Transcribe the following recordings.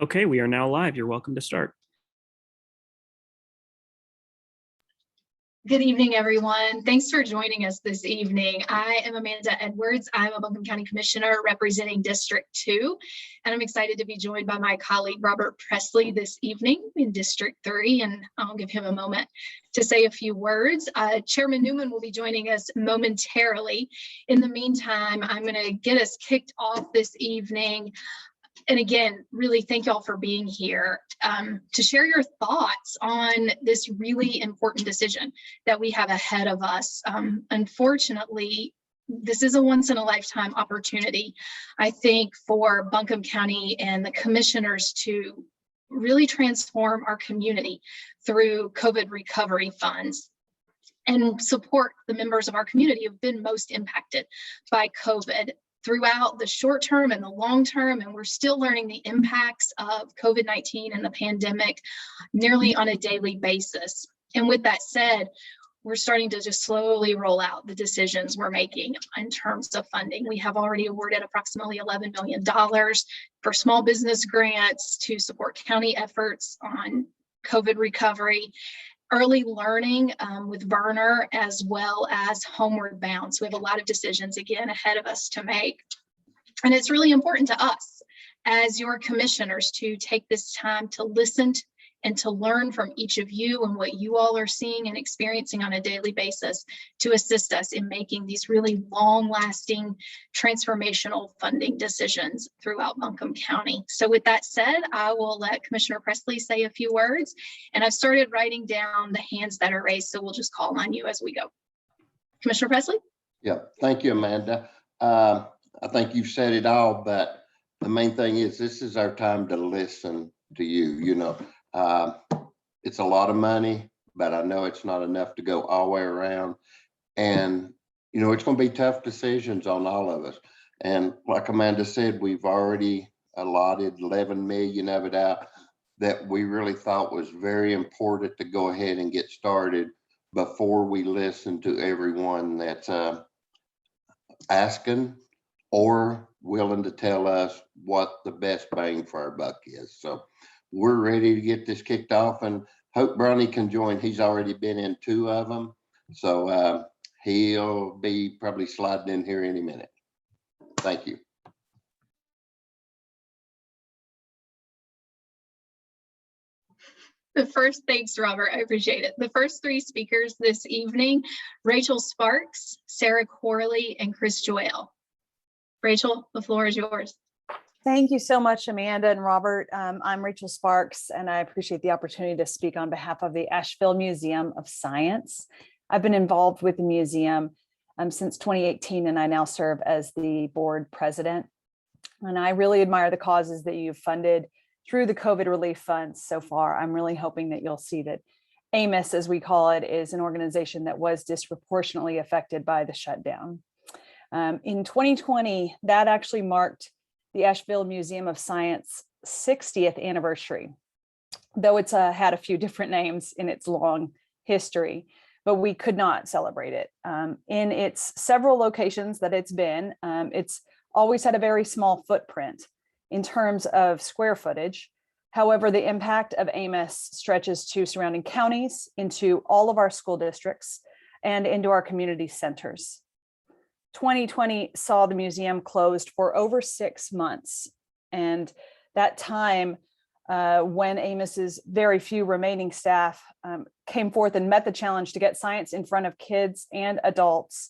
Okay, we are now live. You're welcome to start. Good evening, everyone. Thanks for joining us this evening. I am Amanda Edwards. I'm a Buncombe County Commissioner representing District 2, and I'm excited to be joined by my colleague Robert Presley this evening in District 3, and I'll give him a moment to say a few words. Chairman Newman will be joining us momentarily. In the meantime, I'm going to get us kicked off this evening. And again, really thank y'all for being here to share your thoughts on this really important decision that we have ahead of us. Unfortunately, this is a once-in-a-lifetime opportunity, I think, for Buncombe County and the commissioners to really transform our community through COVID recovery funds and support the members of our community who've been most impacted by COVID throughout the short term and the long term, and we're still learning the impacts of COVID-19 and the pandemic nearly on a daily basis. And with that said, we're starting to just slowly roll out the decisions we're making in terms of funding. We have already awarded approximately $11 million for small business grants to support county efforts on COVID recovery, early learning with Burner, as well as Homeward Bound. So we have a lot of decisions again ahead of us to make. And it's really important to us as your commissioners to take this time to listen and to learn from each of you and what you all are seeing and experiencing on a daily basis to assist us in making these really long-lasting transformational funding decisions throughout Buncombe County. So with that said, I will let Commissioner Presley say a few words, and I've started writing down the hands that are raised, so we'll just call on you as we go. Commissioner Presley? Yeah, thank you, Amanda. I think you've said it all, but the main thing is this is our time to listen to you. It's a lot of money, but I know it's not enough to go all the way around. And, it's going to be tough decisions on all of us. And like Amanda said, we've already allotted 11 million of it out that we really thought was very important to go ahead and get started before we listen to everyone that's asking or willing to tell us what the best bang for our buck is. So we're ready to get this kicked off, and hope Brownie can join. He's already been in 2 of them. So he'll be probably sliding in here any minute. Thank you. Thanks, Robert. I appreciate it. The first 3 speakers this evening, Rachel Sparks, Sarah Corley, and Chris Joyell. Rachel, the floor is yours. Thank you so much, Amanda and Robert. I'm Rachel Sparks, and I appreciate the opportunity to speak on behalf of the Asheville Museum of Science. I've been involved with the museum since 2018, and I now serve as the board president. And I really admire the causes that you've funded through the COVID relief funds so far. I'm really hoping that you'll see that AMIS, as we call it, is an organization that was disproportionately affected by the shutdown. In 2020, that actually marked the Asheville Museum of Science 60th anniversary, though it's had a few different names in its long history, but we could not celebrate it. In its several locations that it's been, it's always had a very small footprint in terms of square footage. However, the impact of AMIS stretches to surrounding counties, into all of our school districts, and into our community centers. 2020 saw the museum closed for over 6 months. And that time when AMIS's very few remaining staff came forth and met the challenge to get science in front of kids and adults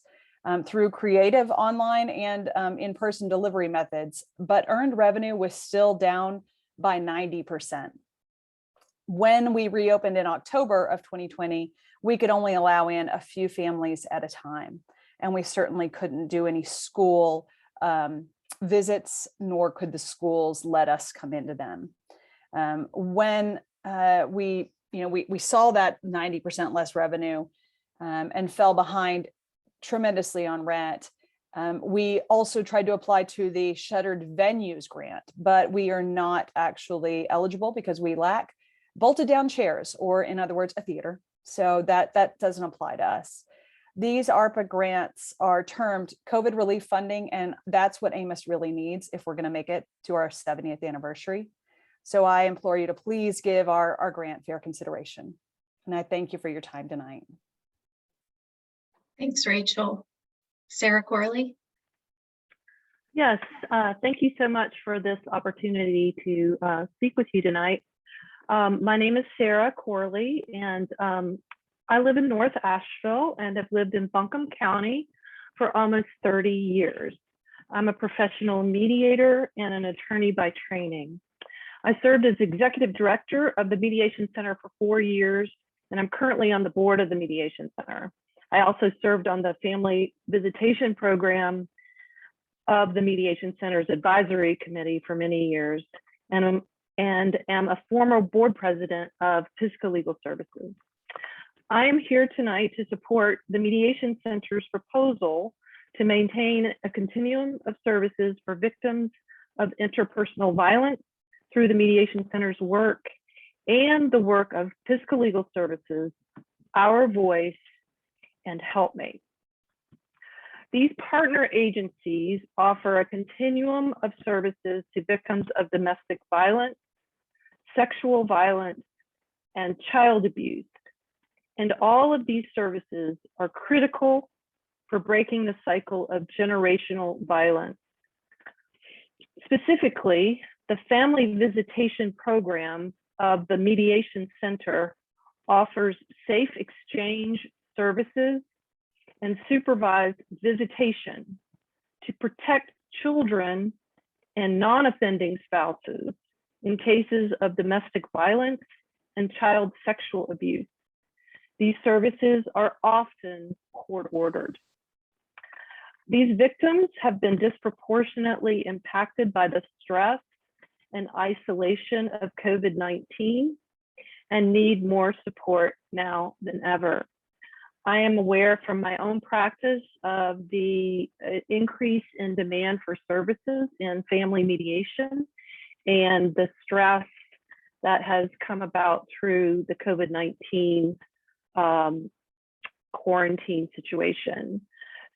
through creative online and in-person delivery methods, but earned revenue was still down by 90%. When we reopened in October of 2020, we could only allow in a few families at a time. And we certainly couldn't do any school visits, nor could the schools let us come into them. When we saw that 90% less revenue and fell behind tremendously on rent, we also tried to apply to the Shuttered Venues grant, but we are not actually eligible because we lack bolted down chairs, or in other words, a theater. So that doesn't apply to us. These ARPA grants are termed COVID relief funding, and that's what AMIS really needs if we're going to make it to our 70th anniversary. So I implore you to please give our grant fair consideration. And I thank you for your time tonight. Thanks, Rachel. Sarah Corley. Yes, thank you so much for this opportunity to speak with you tonight. My name is Sarah Corley, and I live in North Asheville and have lived in Buncombe County for almost 30 years. I'm a professional mediator and an attorney by training. I served as executive director of the Mediation Center for 4 years, and I'm currently on the board of the Mediation Center. I also served on the Family Visitation Program of the Mediation Center's Advisory Committee for many years, and am a former board president of Pisco Legal Services. I am here tonight to support the Mediation Center's proposal to maintain a continuum of services for victims of interpersonal violence through the Mediation Center's work and the work of Pisco Legal Services, Our Voice, and Helpmate. These partner agencies offer a continuum of services to victims of domestic violence, sexual violence, and child abuse. And all of these services are critical for breaking the cycle of generational violence. Specifically, the Family Visitation Program of the Mediation Center offers safe exchange services and supervised visitation to protect children and non-offending spouses in cases of domestic violence and child sexual abuse. These services are often court-ordered. These victims have been disproportionately impacted by the stress and isolation of COVID-19 and need more support now than ever. I am aware from my own practice of the increase in demand for services in family mediation and the stress that has come about through the COVID-19 quarantine situation.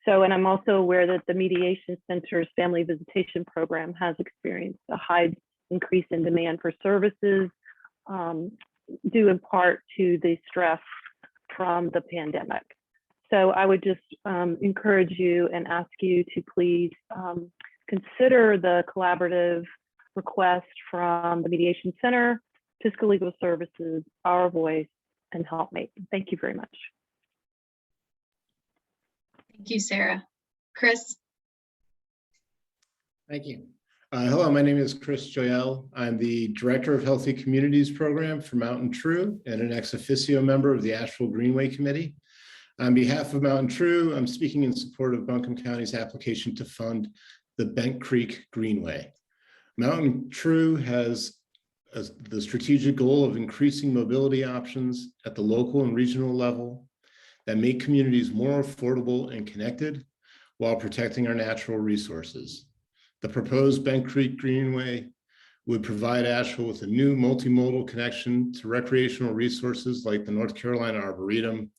So, and I'm also aware that the Mediation Center's Family Visitation Program has experienced a high increase in demand for services due in part to the stress from the pandemic. So I would just encourage you and ask you to please consider the collaborative request from the Mediation Center, Pisco Legal Services, Our Voice, and Helpmate. Thank you very much. Thank you, Sarah. Chris. Thank you. Hello, my name is Chris Joyell. I'm the Director of Healthy Communities Program for Mountain True and an ex officio member of the Asheville Greenway Committee. On behalf of Mountain True, I'm speaking in support of Buncombe County's application to fund the Bent Creek Greenway. Mountain True has the strategic goal of increasing mobility options at the local and regional level that make communities more affordable and connected while protecting our natural resources. The proposed Bent Creek Greenway would provide Asheville with a new multimodal connection to recreational resources like the North Carolina Arboretum,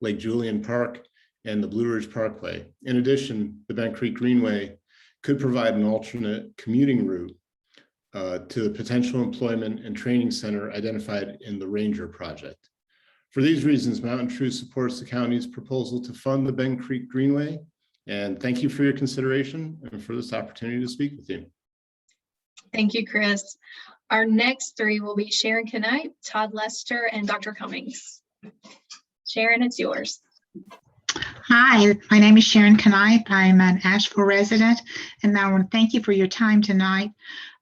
Lake Julian Park, and the Blue Ridge Parkway. In addition, the Bent Creek Greenway could provide an alternate commuting route to the potential employment and training center identified in the Ranger project. For these reasons, Mountain True supports the county's proposal to fund the Bent Creek Greenway. And thank you for your consideration and for this opportunity to speak with you. Thank you, Chris. Our next three will be Sharon Knight, Todd Lester, and Dr. Cummings. Sharon, it's yours. Hi, my name is Sharon Knight. I'm an Asheville resident, and I want to thank you for your time tonight.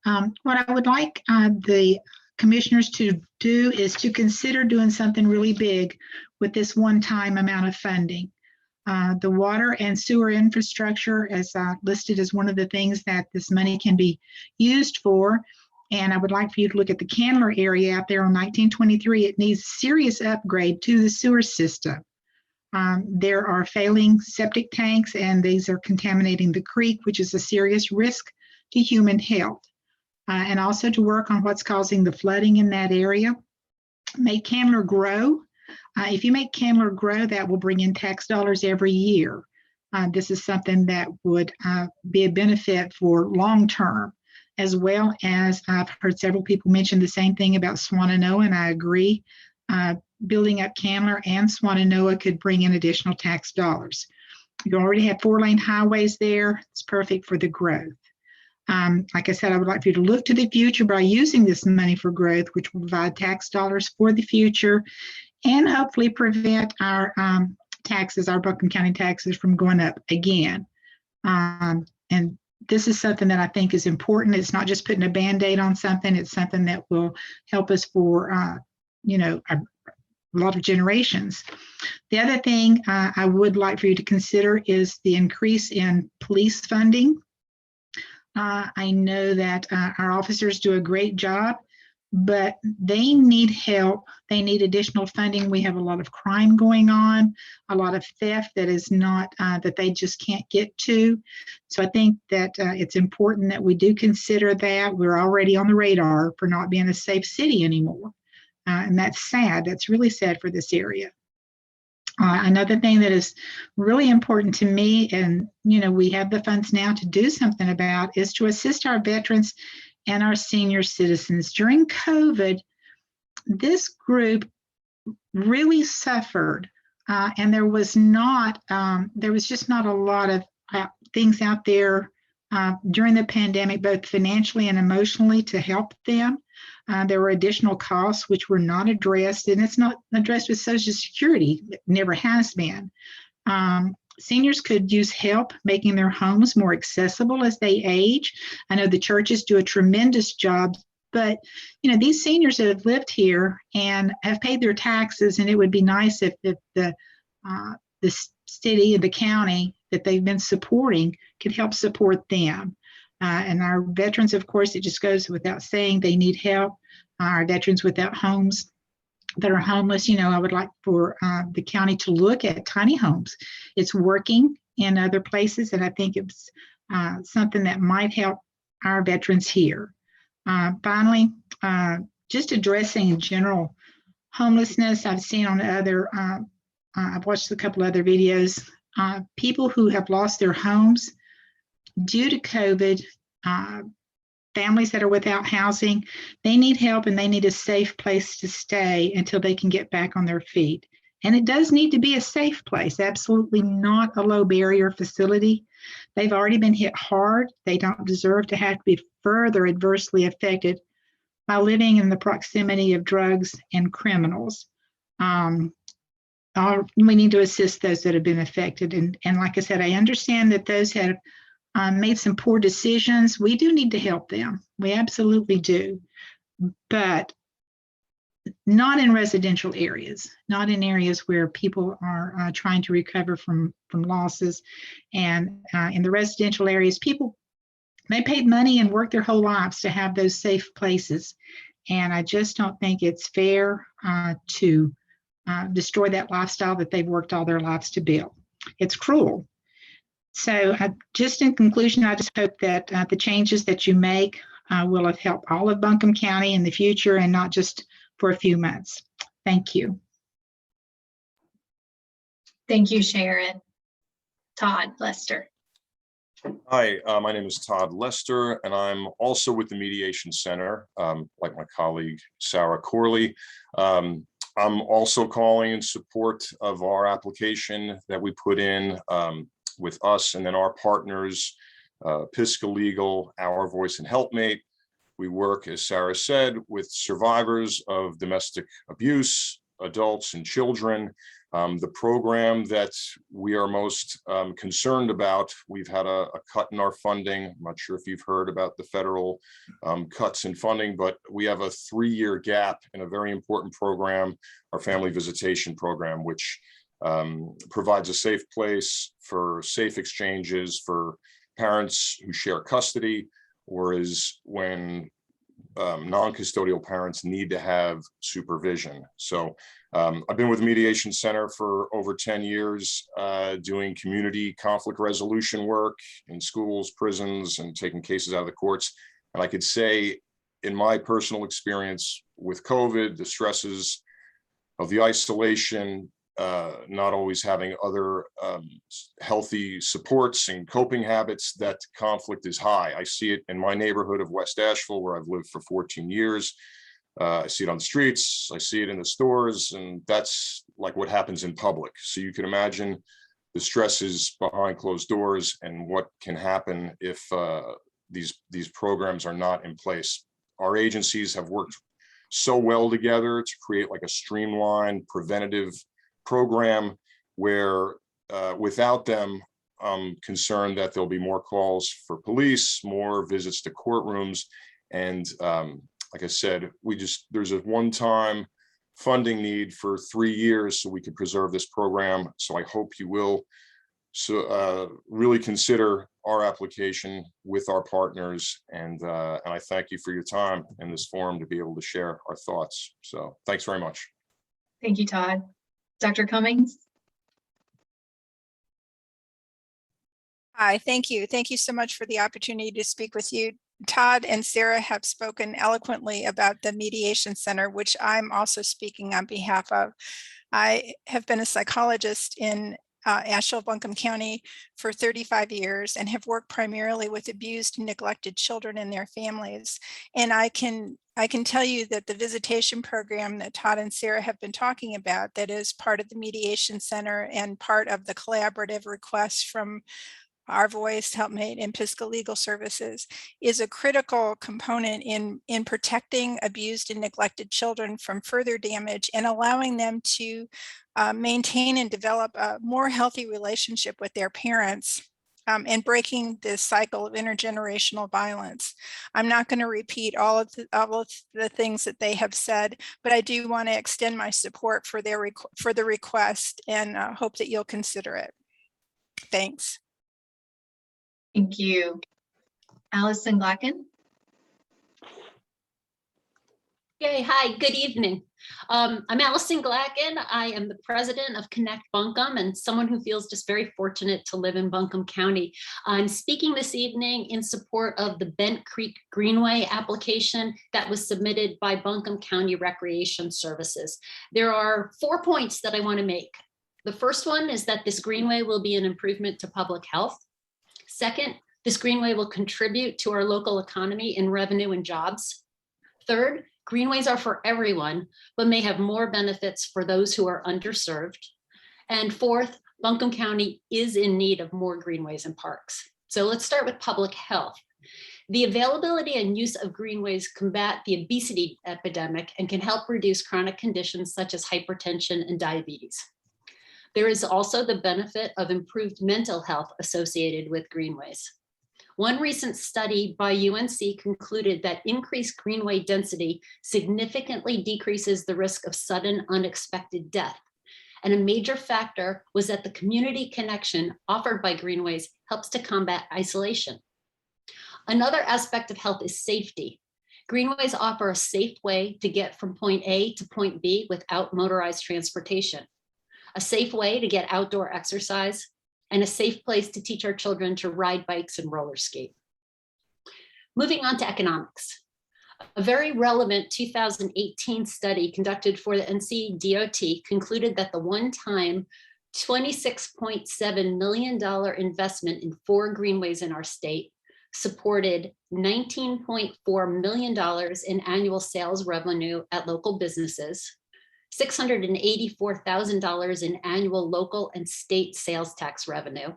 What I would like the commissioners to do is to consider doing something really big with this one-time amount of funding. The water and sewer infrastructure is listed as one of the things that this money can be used for. And I would like for you to look at the Candler area out there on 1923. It needs serious upgrade to the sewer system. There are failing septic tanks, and these are contaminating the creek, which is a serious risk to human health. And also to work on what's causing the flooding in that area. Make Candler grow. If you make Candler grow, that will bring in tax dollars every year. This is something that would be a benefit for long term. as well as I've heard several people mention the same thing about Swannanoa, and I agree. Building up Candler and Swannanoa could bring in additional tax dollars. You already have 4-lane highways there. It's perfect for the growth. Like I said, I would like for you to look to the future by using this money for growth, which will provide tax dollars for the future and hopefully prevent our taxes, our Buncombe County taxes, from going up again. And this is something that I think is important. It's not just putting a Band-Aid on something. It's something that will help us for, a lot of generations. The other thing I would like for you to consider is the increase in police funding. I know that our officers do a great job, but they need help. They need additional funding. We have a lot of crime going on, a lot of theft that is not, that they just can't get to. So I think that it's important that we do consider that. We're already on the radar for not being a safe city anymore. And that's sad. That's really sad for this area. Another thing that is really important to me, and we have the funds now to do something about, is to assist our veterans and our senior citizens. During COVID, this group really suffered, and there was just not a lot of things out there during the pandemic, both financially and emotionally, to help them. There were additional costs which were not addressed, and it's not addressed with Social Security. It never has been. Seniors could use help making their homes more accessible as they age. I know the churches do a tremendous job, but these seniors that have lived here and have paid their taxes, and it would be nice if the city and the county that they've been supporting could help support them. And our veterans, of course, it just goes without saying, they need help. Our veterans without homes that are homeless, I would like for the county to look at tiny homes. It's working in other places, and I think it's something that might help our veterans here. Finally, just addressing in general homelessness. I've seen on other, I've watched a couple other videos, people who have lost their homes due to COVID, families that are without housing, they need help and they need a safe place to stay until they can get back on their feet. And it does need to be a safe place, absolutely not a low barrier facility. They've already been hit hard. They don't deserve to have to be further adversely affected by living in the proximity of drugs and criminals. We need to assist those that have been affected. And like I said, I understand that those have made some poor decisions. We do need to help them. We absolutely do. But not in residential areas, not in areas where people are trying to recover from losses. And in the residential areas, people, they paid money and worked their whole lives to have those safe places. And I just don't think it's fair to destroy that lifestyle that they've worked all their lives to build. It's cruel. So just in conclusion, I just hope that the changes that you make will have helped all of Buncombe County in the future and not just for a few months. Thank you. Thank you, Sharon. Todd Lester. Hi, my name is Todd Lester, and I'm also with the Mediation Center, like my colleague, Sarah Corley. I'm also calling in support of our application that we put in with us and then our partners, Pisca Legal, Our Voice and Helpmate. We work, as Sarah said, with survivors of domestic abuse, adults and children. The program that we are most concerned about, we've had a cut in our funding. I'm not sure if you've heard about the federal cuts in funding, but we have a 3-year gap in a very important program, our family visitation program, which provides a safe place for safe exchanges for parents who share custody, or is when non-custodial parents need to have supervision. So I've been with the Mediation Center for over 10 years, doing community conflict resolution work in schools, prisons, and taking cases out of the courts. And I could say, in my personal experience with COVID, the stresses of the isolation, not always having other healthy supports and coping habits, that conflict is high. I see it in my neighborhood of West Asheville, where I've lived for 14 years. I see it on the streets, I see it in the stores, and that's like what happens in public. So you can imagine the stresses behind closed doors and what can happen if these programs are not in place. Our agencies have worked so well together to create like a streamlined preventative program where without them, I'm concerned that there'll be more calls for police, more visits to courtrooms. And like I said, there's a one-time funding need for 3 years so we can preserve this program. So I hope you will really consider our application with our partners. And I thank you for your time in this forum to be able to share our thoughts. So thanks very much. Thank you, Todd. Dr. Cummings? Hi, thank you. Thank you so much for the opportunity to speak with you. Todd and Sarah have spoken eloquently about the Mediation Center, which I'm also speaking on behalf of. I have been a psychologist in Asheville, Buncombe County for 35 years and have worked primarily with abused and neglected children and their families. And I can tell you that the visitation program that Todd and Sarah have been talking about, that is part of the Mediation Center and part of the collaborative requests from Our Voice, Helpmate, and Pisgah Legal Services, is a critical component in protecting abused and neglected children from further damage and allowing them to maintain and develop a more healthy relationship with their parents and breaking this cycle of intergenerational violence. I'm not going to repeat all of the things that they have said, but I do want to extend my support for the request and hope that you'll consider it. Thanks. Thank you. Allison Glacken? Yay, hi, good evening. I'm Allison Glacken. I am the president of Connect Buncombe and someone who feels just very fortunate to live in Buncombe County. I'm speaking this evening in support of the Bent Creek Greenway application that was submitted by Buncombe County Recreation Services. There are 4 points that I want to make. The first one is that this greenway will be an improvement to public health. Second, this greenway will contribute to our local economy in revenue and jobs. Third, greenways are for everyone, but may have more benefits for those who are underserved. And fourth, Buncombe County is in need of more greenways and parks. So let's start with public health. The availability and use of greenways combat the obesity epidemic and can help reduce chronic conditions such as hypertension and diabetes. There is also the benefit of improved mental health associated with greenways. One recent study by UNC concluded that increased greenway density significantly decreases the risk of sudden unexpected death. And a major factor was that the community connection offered by greenways helps to combat isolation. Another aspect of health is safety. Greenways offer a safe way to get from point A to point B without motorized transportation, a safe way to get outdoor exercise, and a safe place to teach our children to ride bikes and roller skate. Moving on to economics. A very relevant 2018 study conducted for the NC DOT concluded that the one-time $26.7 million investment in 4 greenways in our state supported $19.4 million in annual sales revenue at local businesses, $684,000 in annual local and state sales tax revenue,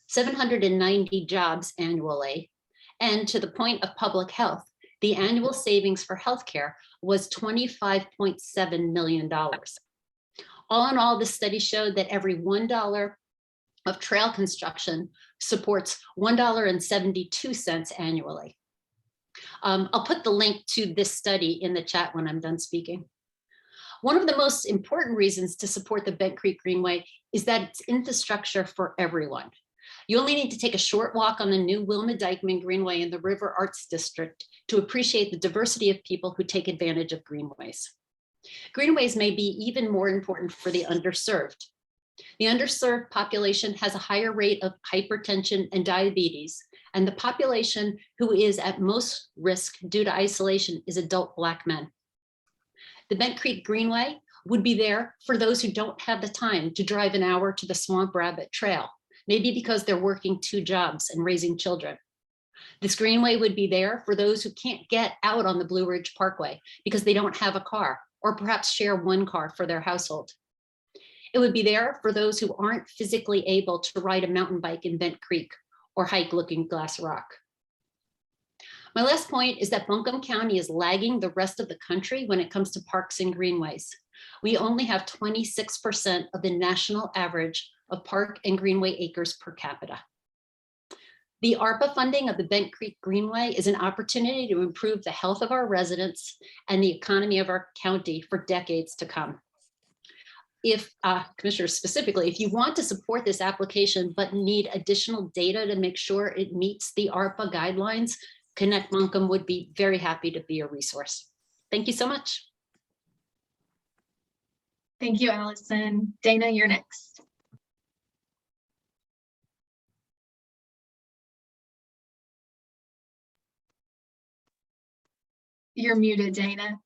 790 jobs annually, and to the point of public health, the annual savings for healthcare was $25.7 million. All in all, the study showed that every $1 of trail construction supports $1.72 annually. I'll put the link to this study in the chat when I'm done speaking. One of the most important reasons to support the Bent Creek Greenway is that it's infrastructure for everyone. You only need to take a short walk on the new Wilma Dykeman Greenway in the River Arts District to appreciate the diversity of people who take advantage of greenways. Greenways may be even more important for the underserved. The underserved population has a higher rate of hypertension and diabetes, and the population who is at most risk due to isolation is adult Black men. The Bent Creek Greenway would be there for those who don't have the time to drive an hour to the Swamp Rabbit Trail, maybe because they're working 2 jobs and raising children. This Greenway would be there for those who can't get out on the Blue Ridge Parkway because they don't have a car, or perhaps share 1 car for their household. It would be there for those who aren't physically able to ride a mountain bike in Bent Creek or hike Looking Glass Rock. My last point is that Buncombe County is lagging the rest of the country when it comes to parks and greenways. We only have 26% of the national average of park and greenway acres per capita. The ARPA funding of the Bent Creek Greenway is an opportunity to improve the health of our residents and the economy of our county for decades to come. If, Commissioners, specifically, if you want to support this application but need additional data to make sure it meets the ARPA guidelines, Connect Buncombe would be very happy to be a resource. Thank you so much. Thank you, Allison. Dana, you're next. You're muted, Dana.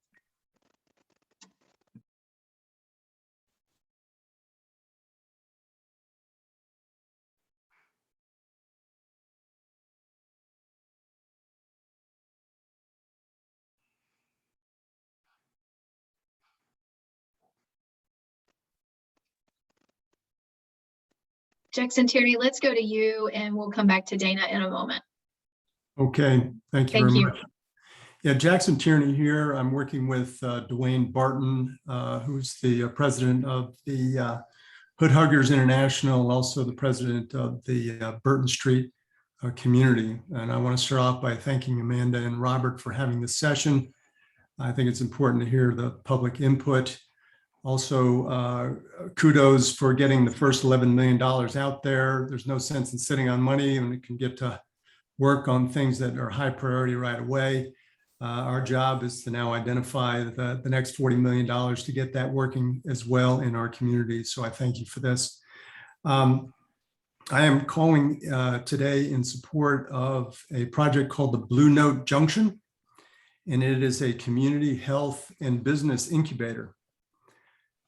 Jackson Tierney, let's go to you and we'll come back to Dana in a moment. Okay, thank you Thank very you. much. Yeah, Jackson Tierney here. I'm working with Dwayne Barton, who's the president of the Hood Huggers International, also the president of the Burton Street community. And I want to start off by thanking Amanda and Robert for having this session. I think it's important to hear the public input. Also, kudos for getting the first $11 million out there. There's no sense in sitting on money, and it can get to work on things that are high priority right away. Our job is to now identify the next $40 million to get that working as well in our community. So I thank you for this. I am calling today in support of a project called the Blue Note Junction, and it is a community health and business incubator.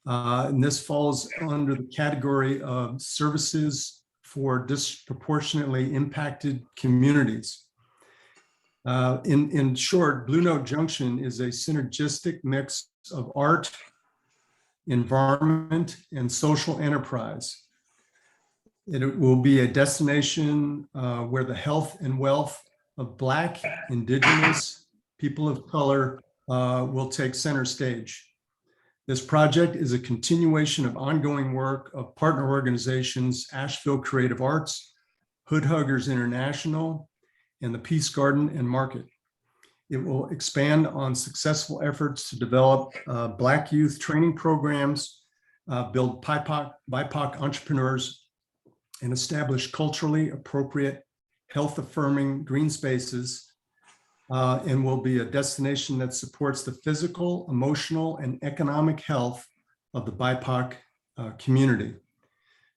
And this falls under the category of services for disproportionately impacted communities. In short, Blue Note Junction is a synergistic mix of art, environment, and social enterprise. It will be a destination where the health and wealth of Black, Indigenous, people of color will take center stage. This project is a continuation of ongoing work of partner organizations, Asheville Creative Arts, Hood Huggers International, and the Peace Garden and Market. It will expand on successful efforts to develop Black youth training programs, build BIPOC entrepreneurs, and establish culturally appropriate, health-affirming green spaces, and will be a destination that supports the physical, emotional, and economic health of the BIPOC community.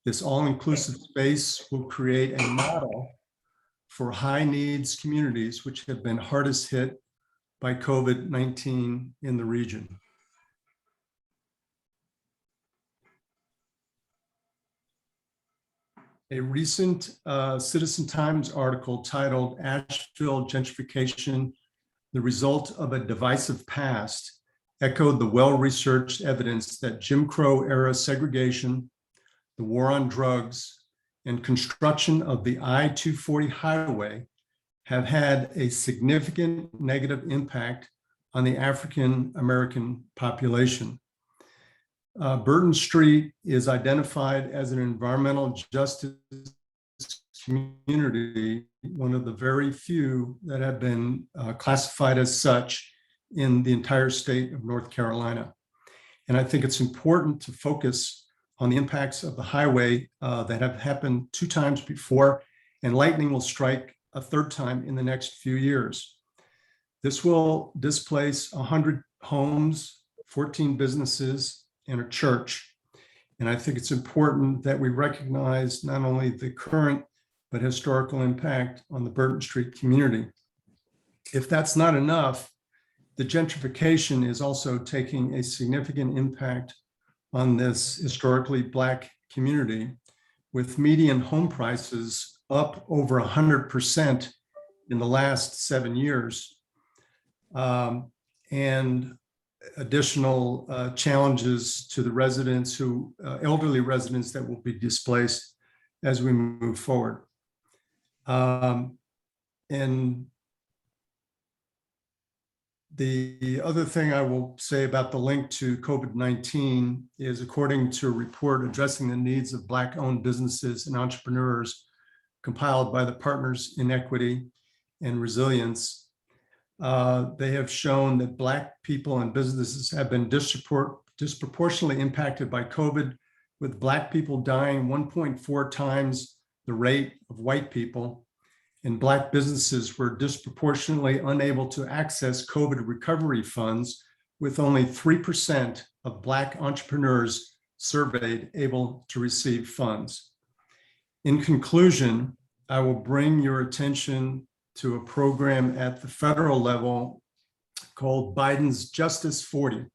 This all-inclusive space will create a model for high needs communities which have been hardest hit by COVID-19 in the region. A recent Citizen Times article titled "Asheville Gentrification, the Result of a Divisive Past" echoed the well-researched evidence that Jim Crow era segregation, the war on drugs, and construction of the I-240 highway have had a significant negative impact on the African American population. Burton Street is identified as an environmental justice community, one of the very few that have been classified as such in the entire state of North Carolina. And I think it's important to focus on the impacts of the highway that have happened 2 times before, and lightning will strike a 3rd time in the next few years. This will displace 100 homes, 14 businesses, and a church. And I think it's important that we recognize not only the current, but historical impact on the Burton Street community. If that's not enough, the gentrification is also taking a significant impact on this historically Black community, with median home prices up over 100% in the last 7 years, and additional challenges to the residents elderly residents that will be displaced as we move forward. And the other thing I will say about the link to COVID-19 is, according to a report addressing the needs of Black-owned businesses and entrepreneurs compiled by the Partners in Equity and Resilience, they have shown that Black people and businesses have been disproportionately impacted by COVID, with Black people dying 1.4 times the rate of white people, and Black businesses were disproportionately unable to access COVID recovery funds, with only 3% of Black entrepreneurs surveyed able to receive funds. In conclusion, I will bring your attention to a program at the federal level called Biden's Justice 40.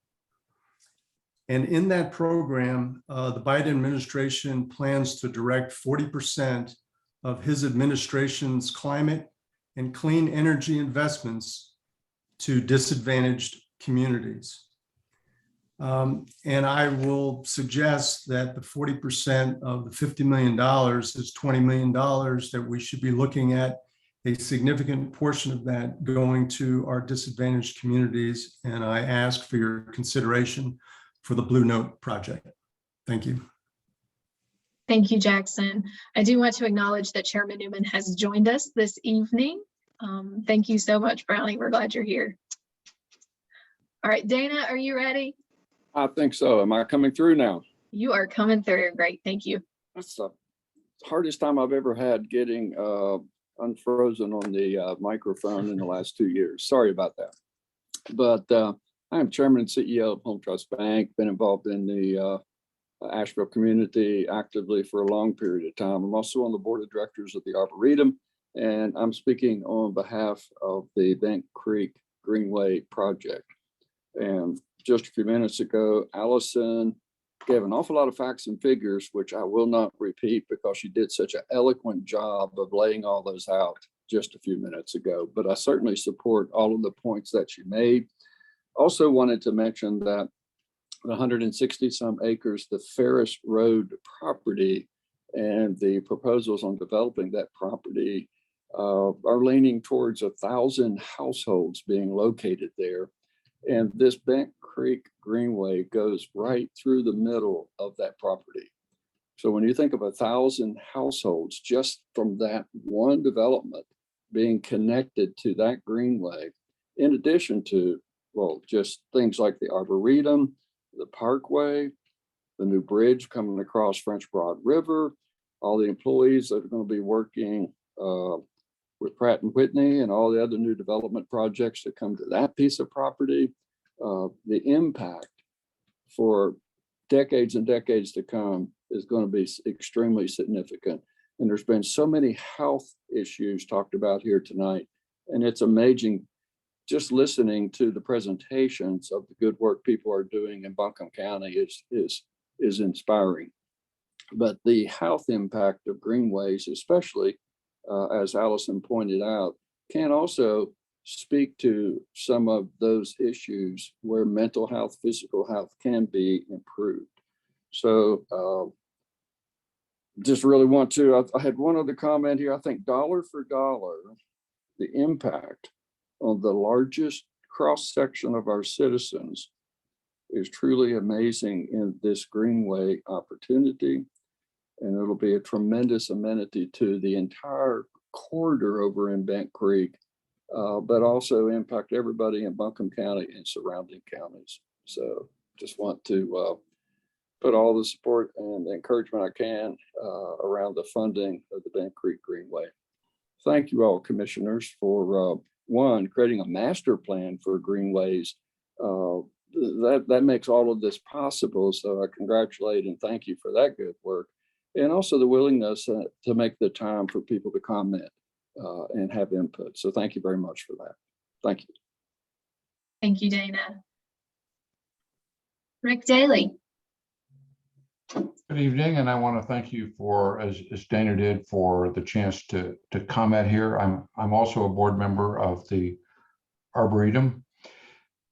And in that program, the Biden administration plans to direct 40% of his administration's climate and clean energy investments to disadvantaged communities. And I will suggest that the 40% of the $50 million is $20 million, that we should be looking at a significant portion of that going to our disadvantaged communities. And I ask for your consideration for the Blue Note project. Thank you. Thank you, Jackson. I do want to acknowledge that Chairman Newman has joined us this evening. Thank you so much, Brownie. We're glad you're here. All right, Dana, are you ready? I think so. Am I coming through now? You are coming through. Great. Thank you. That's the hardest time I've ever had getting unfrozen on the microphone in the last 2 years. Sorry about that. But I am Chairman and CEO of Home Trust Bank, been involved in the Asheville community actively for a long period of time. I'm also on the board of directors of the Arboretum, and I'm speaking on behalf of the Bent Creek Greenway project. And just a few minutes ago, Allison gave an awful lot of facts and figures, which I will not repeat because she did such an eloquent job of laying all those out just a few minutes ago. But I certainly support all of the points that she made. Also wanted to mention that the 160 some acres, the Ferris Road property, and the proposals on developing that property are leaning towards 1,000 households being located there. And this Bent Creek Greenway goes right through the middle of that property. So when you think of 1,000 households just from that one development being connected to that greenway, in addition to, well, just things like the Arboretum, the Parkway, the new bridge coming across French Broad River, all the employees that are going to be working with Pratt and Whitney and all the other new development projects that come to that piece of property, the impact for decades and decades to come is going to be extremely significant. And there's been so many health issues talked about here tonight. And it's amazing just listening to the presentations of the good work people are doing in Buncombe County is inspiring. But the health impact of greenways, especially as Allison pointed out, can also speak to some of those issues where mental health, physical health can be improved. So just really want to, I had one other comment here. I think dollar for dollar, the impact on the largest cross section of our citizens is truly amazing in this greenway opportunity. And it'll be a tremendous amenity to the entire corridor over in Bent Creek, but also impact everybody in Buncombe County and surrounding counties. So just want to put all the support and encouragement I can around the funding of the Bent Creek Greenway. Thank you all, commissioners, for one, creating a master plan for greenways. That makes all of this possible. So I congratulate and thank you for that good work. And also the willingness to make the time for people to comment and have input. So thank you very much for that. Thank you. Thank you, Dana. Rick Daly. Good evening, and I want to thank you for, as Dana did, for the chance to comment here. I'm also a board member of the Arboretum.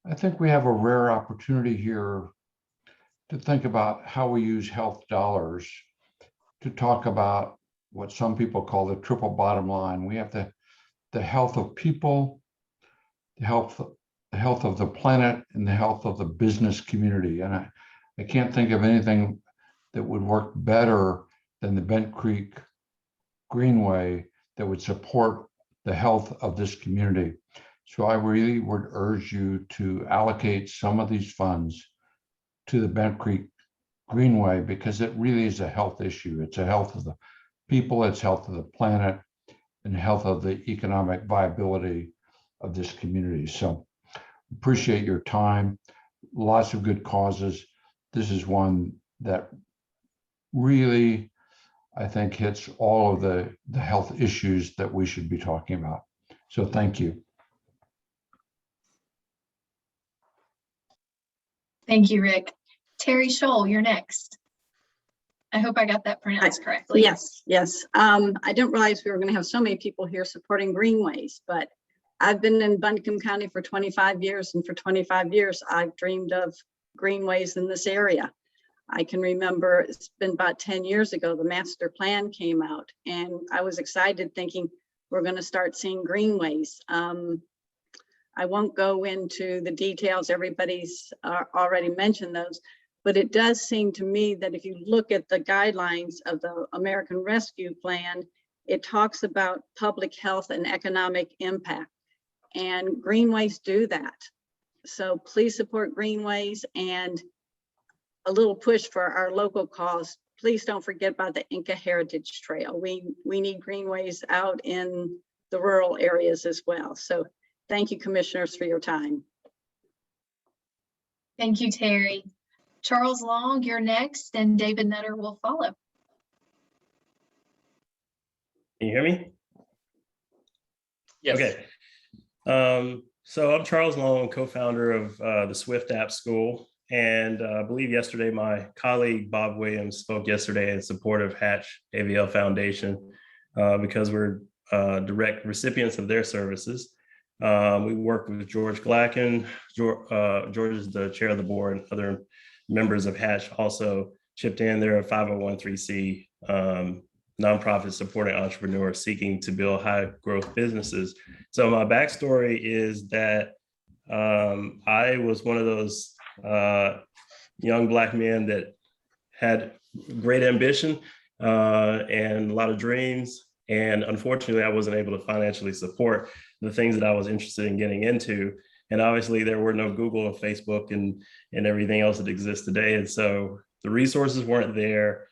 I think we have a rare opportunity here to think about how we use health dollars to talk about what some people call the triple bottom line. We have the health of people, the health of the planet, and the health of the business community. And I can't think of anything that would work better than the Bent Creek Greenway that would support the health of this community. So I really would urge you to allocate some of these funds to the Bent Creek Greenway, because it really is a health issue. It's a health of the people, it's health of the planet, and health of the economic viability of this community. So appreciate your time. Lots of good causes. This is one that really, I think, hits all of the health issues that we should be talking about. So thank you. Thank you, Rick. Terry Scholl, you're next. I hope I got that pronounced correctly. Yes. I didn't realize we were going to have so many people here supporting greenways, but I've been in Buncombe County for 25 years, and for 25 years, I've dreamed of greenways in this area. I can remember it's been about 10 years ago, the master plan came out, and I was excited thinking we're going to start seeing greenways. I won't go into the details. Everybody's already mentioned those, but it does seem to me that if you look at the guidelines of the American Rescue Plan, it talks about public health and economic impact, and greenways do that. So please support greenways, and a little push for our local cause. Please don't forget about the Inca Heritage Trail. We need greenways out in the rural areas as well. So thank you, commissioners, for your time. Thank you, Terry. Charles Long, you're next, and David Nutter will follow. Can you hear me? Yes. Okay. So I'm Charles Long, co-founder of the Swift App School. And I believe yesterday, my colleague Bob Williams spoke yesterday in support of Hatch AVL Foundation because we're direct recipients of their services. We work with George Glacken. George is the chair of the board, and other members of Hatch also chipped in. They're a 501(c) nonprofit supporting entrepreneurs seeking to build high growth businesses. So my backstory is that I was one of those young Black men that had great ambition and a lot of dreams. And unfortunately, I wasn't able to financially support the things that I was interested in getting into. And obviously, there were no Google and Facebook and everything else that exists today. And so the resources weren't there.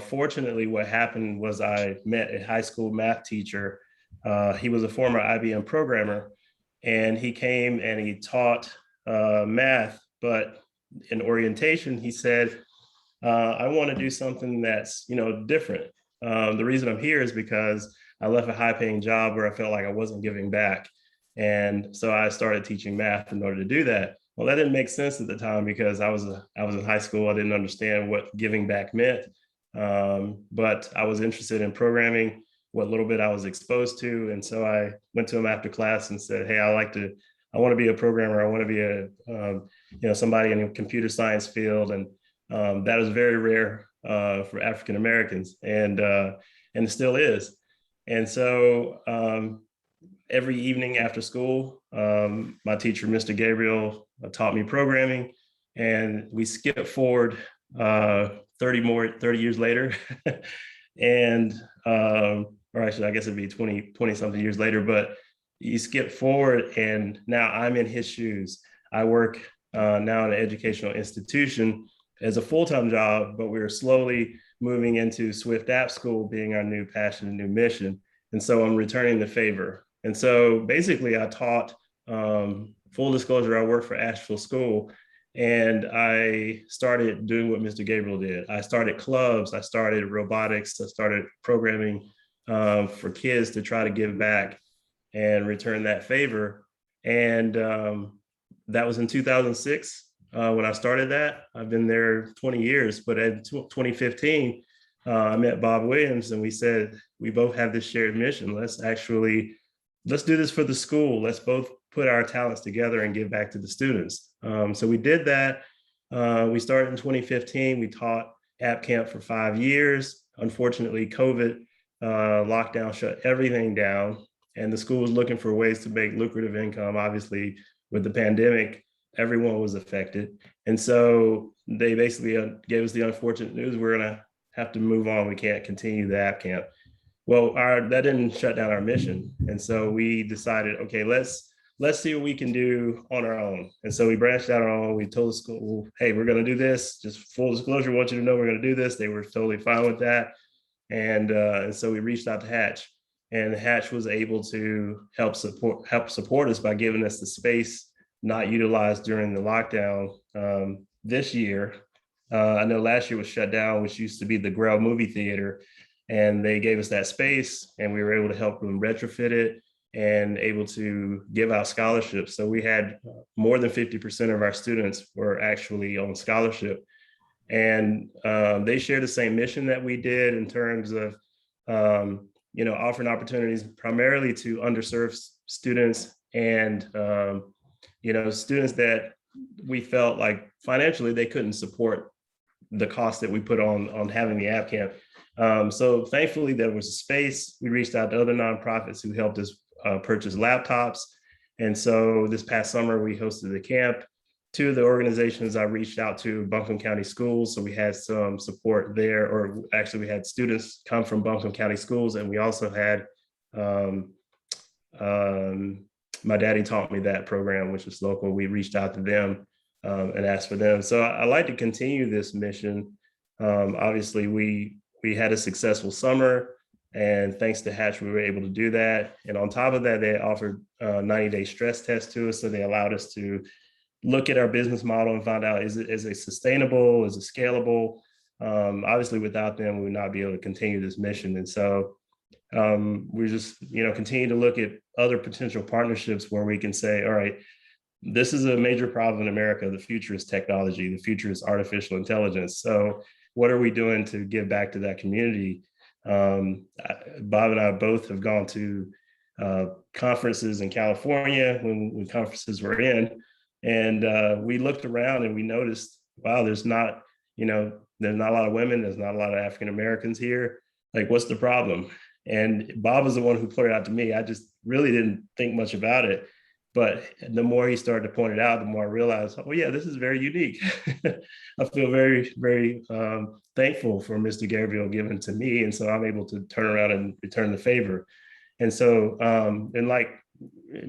Fortunately, what happened was I met a high school math teacher. He was a former IBM programmer, and he came and he taught math. But in orientation, he said, I want to do something that's, different. The reason I'm here is because I left a high-paying job where I felt like I wasn't giving back. And so I started teaching math in order to do that. Well, that didn't make sense at the time because I was in high school. I didn't understand what giving back meant. But I was interested in programming, what little bit I was exposed to. And so I went to him after class and said, hey, I want to be a programmer. I want to be somebody in the computer science field. And that is very rare for African Americans, and it still is. And so every evening after school, my teacher, Mr. Gabriel, taught me programming, and we skipped forward 30 years later, and or actually, I guess it'd be 20 something years later, but you skip forward and now I'm in his shoes. I work now in an educational institution as a full-time job, but we're slowly moving into Swift App School being our new passion and new mission. And so I'm returning the favor. And so basically I taught, full disclosure, I work for Asheville School, and I started doing what Mr. Gabriel did. I started clubs, I started robotics, I started programming for kids to try to give back and return that favor. And that was in 2006. when I started that. I've been there 20 years, but in 2015, I met Bob Williams and we said, we both have this shared mission. Let's do this for the school. Let's both put our talents together and give back to the students. So we did that. We started in 2015. We taught App Camp for 5 years. Unfortunately, COVID lockdown shut everything down, and the school was looking for ways to make lucrative income. Obviously, with the pandemic, everyone was affected. And so they basically gave us the unfortunate news, we're gonna have to move on. We can't continue the App Camp. Well, that didn't shut down our mission. And so we decided, okay, let's see what we can do on our own. And so we branched out on our own. We told the school, hey, we're going to do this. Just full disclosure, want you to know we're going to do this. They were totally fine with that. And so we reached out to Hatch, and Hatch was able to help support us by giving us the space not utilized during the lockdown this year. I know last year was shut down, which used to be the Grell movie theater, and they gave us that space, and we were able to help them retrofit it and able to give out scholarships. So we had more than 50% of our students were actually on scholarship. And they share the same mission that we did in terms of, offering opportunities primarily to underserved students and, students that we felt like financially they couldn't support the cost that we put on having the App Camp. So thankfully there was a space. We reached out to other nonprofits who helped us purchase laptops. And so this past summer, we hosted the camp. 2 of the organizations I reached out to, Buncombe County Schools. So we had some support there, or actually we had students come from Buncombe County Schools. And we also had, My Daddy Taught Me That program, which is local. We reached out to them and asked for them. So I like to continue this mission. Obviously, we had a successful summer, and thanks to Hatch, we were able to do that. And on top of that, they offered a 90-day stress test to us. So they allowed us to look at our business model and find out, is it sustainable? Is it scalable? Obviously, without them, we would not be able to continue this mission. And so we just, continue to look at other potential partnerships where we can say, all right, this is a major problem in America. The future is technology. The future is artificial intelligence. So what are we doing to give back to that community? Bob and I both have gone to conferences in California when conferences were in, and we looked around and we noticed, wow, there's not a lot of women, there's not a lot of African Americans here. Like, what's the problem? And Bob was the one who pointed out to me. I just really didn't think much about it. But the more he started to point it out, the more I realized, oh yeah, this is very unique. I feel very, very thankful for Mr. Gabriel giving it to me. And so I'm able to turn around and return the favor. And so,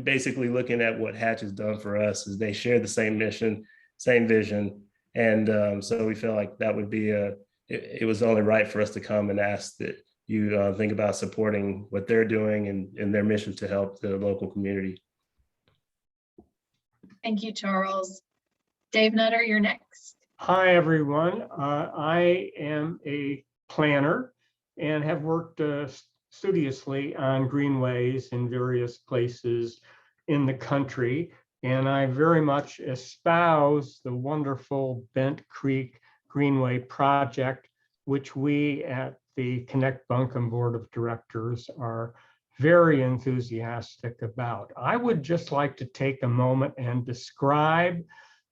basically looking at what Hatch has done for us is they share the same mission, same vision. And so we felt like that would be it was only right for us to come and ask that you think about supporting what they're doing and their mission to help the local community. Thank you, Charles. Dave Nutter, you're next. Hi, everyone. I am a planner and have worked studiously on greenways in various places in the country. And I very much espouse the wonderful Bent Creek Greenway project, which we at the Connect Buncombe Board of Directors are very enthusiastic about. I would just like to take a moment and describe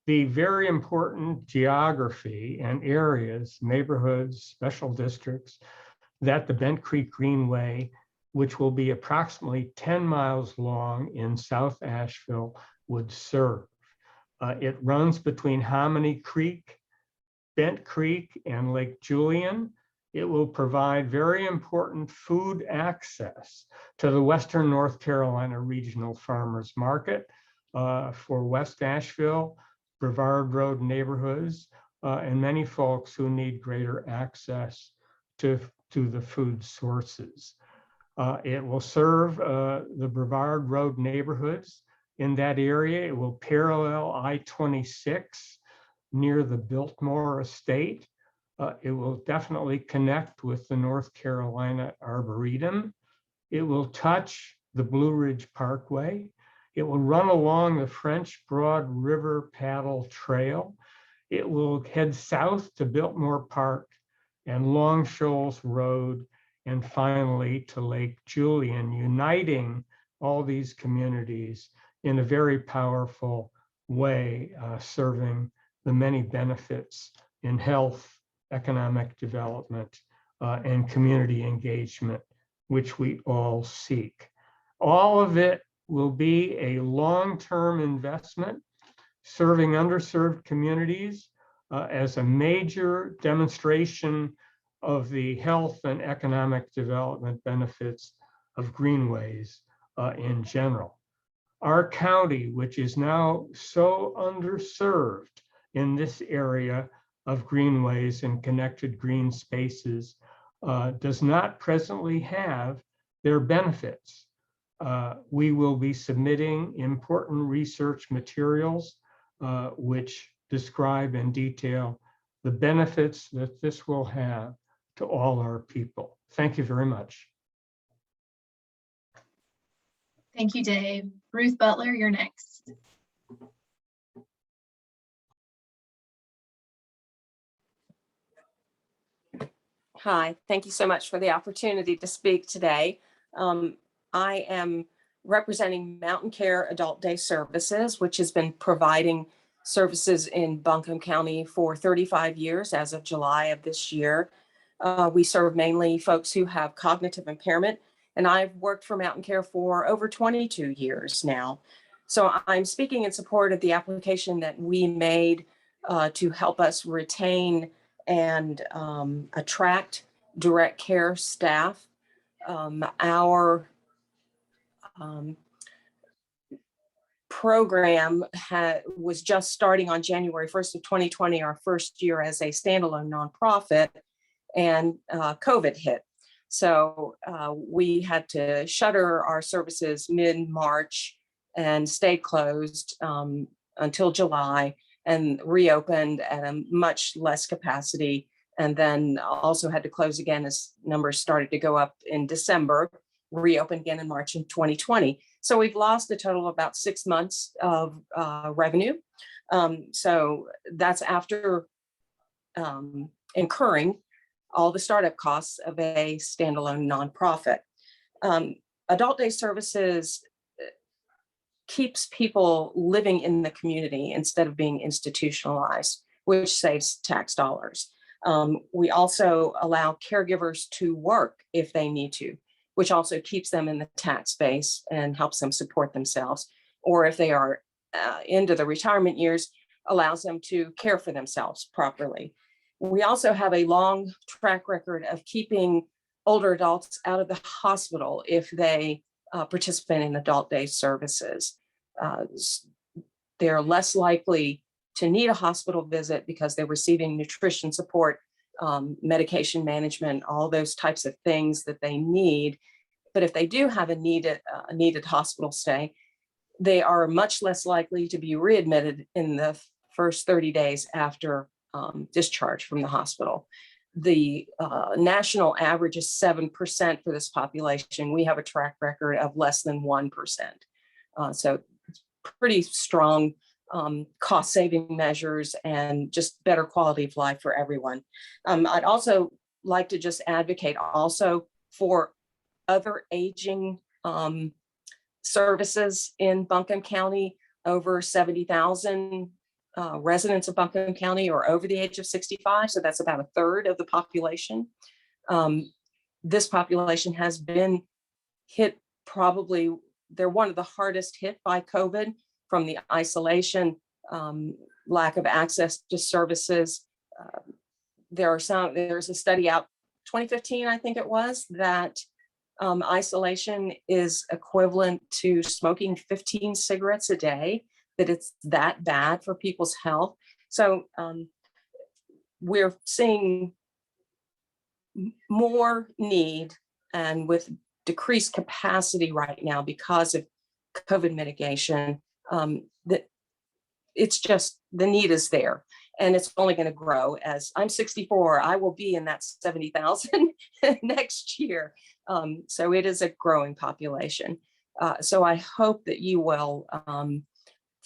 the very important geography and areas, neighborhoods, special districts that the Bent Creek Greenway, which will be approximately 10 miles long in South Asheville, would serve. It runs between Hominy Creek, Bent Creek, and Lake Julian. It will provide very important food access to the Western North Carolina Regional Farmers Market for West Asheville, Brevard Road neighborhoods, and many folks who need greater access to the food sources. It will serve the Brevard Road neighborhoods in that area. It will parallel I-26 near the Biltmore Estate. It will definitely connect with the North Carolina Arboretum. It will touch the Blue Ridge Parkway. It will run along the French Broad River Paddle Trail. It will head south to Biltmore Park and Long Shoals Road, and finally to Lake Julian, uniting all these communities in a very powerful way, serving the many benefits in health, economic development, and community engagement, which we all seek. All of it will be a long-term investment serving underserved communities as a major demonstration of the health and economic development benefits of greenways in general. Our county, which is now so underserved in this area of greenways and connected green spaces, does not presently have their benefits. We will be submitting important research materials which describe in detail the benefits that this will have to all our people. Thank you very much. Thank you, Dave. Ruth Butler, you're next. Hi, thank you so much for the opportunity to speak today. I am representing Mountain Care Adult Day Services, which has been providing services in Buncombe County for 35 years as of July of this year. We serve mainly folks who have cognitive impairment, and I've worked for Mountain Care for over 22 years now. So I'm speaking in support of the application that we made to help us retain and attract direct care staff. Our program was just starting on January 1st of 2020, our first year as a standalone nonprofit, and COVID hit. So we had to shutter our services mid-March and stay closed until July, and reopened at a much less capacity, and then also had to close again as numbers started to go up in December, reopened again in March of 2020. So we've lost a total of about 6 months of revenue. So that's after incurring all the startup costs of a standalone nonprofit. Adult Day Services keeps people living in the community instead of being institutionalized, which saves tax dollars. We also allow caregivers to work if they need to, which also keeps them in the tax base and helps them support themselves. Or if they are into the retirement years, allows them to care for themselves properly. We also have a long track record of keeping older adults out of the hospital if they participate in adult day services. They're less likely to need a hospital visit because they're receiving nutrition support, medication management, all those types of things that they need. But if they do have a needed hospital stay, they are much less likely to be readmitted in the first 30 days after discharge from the hospital. The national average is 7% for this population. We have a track record of less than 1%. So it's pretty strong cost saving measures and just better quality of life for everyone. I'd also like to just advocate also for other aging services in Buncombe County. Over 70,000 residents of Buncombe County are over the age of 65, so that's about a third of the population. This population has been hit, probably, they're one of the hardest hit by COVID from the isolation, lack of access to services. There's a study out 2015, I think it was, that isolation is equivalent to smoking 15 cigarettes a day, that it's that bad for people's health. So we're seeing more need, and with decreased capacity right now because of COVID mitigation, that it's just, the need is there, and it's only going to grow. As I'm 64, I will be in that 70,000 next year. So it is a growing population. So I hope that you will